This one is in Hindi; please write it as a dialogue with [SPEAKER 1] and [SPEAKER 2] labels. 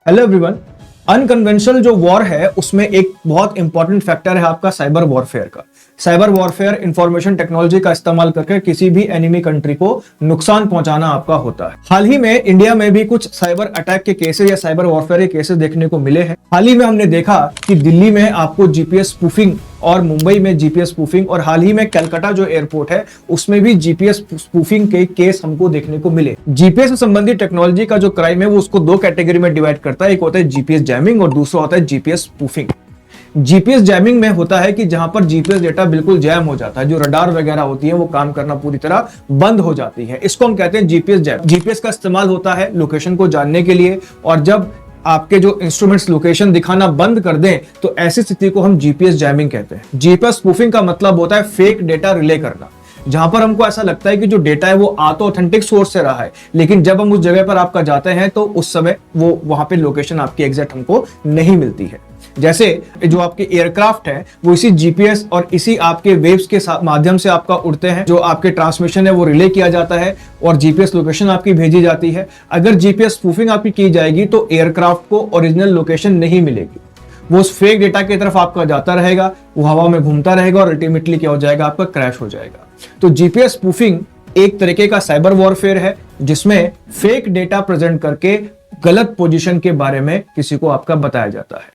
[SPEAKER 1] Hello everyone. अनकन्वेंशनल जो वॉर है उसमें एक बहुत इंपॉर्टेंट फैक्टर है आपका साइबर वॉरफेयर का। साइबर वॉरफेयर इंफॉर्मेशन टेक्नोलॉजी का इस्तेमाल करके किसी भी एनिमी कंट्री को नुकसान पहुंचाना आपका होता है। हाल ही में इंडिया में भी कुछ साइबर अटैक के केसेस या साइबर वॉरफेयर के केसेस देखने को मिले हैं। हाल ही में हमने देखा कि दिल्ली में आपको जीपीएस स्पूफिंग और मुंबई में जीपीएस स्पूफिंग और हाल ही में कलकत्ता जो एयरपोर्ट है उसमें भी जीपीएस स्पूफिंग के केस हमको देखने को मिले। जीपीएस से संबंधित टेक्नोलॉजी का जो क्राइम है वो उसको दो कैटेगरी में डिवाइड करता है। एक होता है जीपीएस जैमिंग और दूसरा होता है जीपीएस स्पूफिंग। जीपीएस जैमिंग में होता है कि जहां पर जीपीएस डेटा बिल्कुल जैम हो जाता है, जो रडार वगैरह होती है वो काम करना पूरी तरह बंद हो जाती है। इसको हम कहते हैं जीपीएस जैम। जीपीएस का इस्तेमाल होता है लोकेशन को जानने के लिए, और जब आपके जो इंस्ट्रूमेंट्स लोकेशन दिखाना बंद कर दें तो ऐसी स्थिति को हम जीपीएस जैमिंग कहते हैं। जीपीएस स्पूफिंग का मतलब होता है फेक डेटा रिले करना, जहां पर हमको ऐसा लगता है कि जो डेटा है वो आ तो ऑथेंटिक सोर्स से रहा है, लेकिन जब हम उस जगह पर आपका जाते हैं तो उस समय वो वहां पे लोकेशन आपकी एग्जैक्ट हमको नहीं मिलती है। जैसे जो आपके एयरक्राफ्ट है वो इसी जीपीएस और इसी आपके वेव्स के माध्यम से आपका उड़ते हैं, जो आपके ट्रांसमिशन है वो रिले किया जाता है और जीपीएस लोकेशन आपकी भेजी जाती है। अगर जीपीएस स्पूफिंग आपकी की जाएगी तो एयरक्राफ्ट को ओरिजिनल लोकेशन नहीं मिलेगी, वो उस फेक डेटा की तरफ आपका जाता रहेगा, वो हवा में घूमता रहेगा और अल्टीमेटली क्या हो जाएगा, आपका क्रैश हो जाएगा। तो जीपीएस स्पूफिंग एक तरीके का साइबर वॉरफेयर है जिसमें फेक डेटा प्रेजेंट करके गलत पोजीशन के बारे में किसी को आपका बताया जाता है।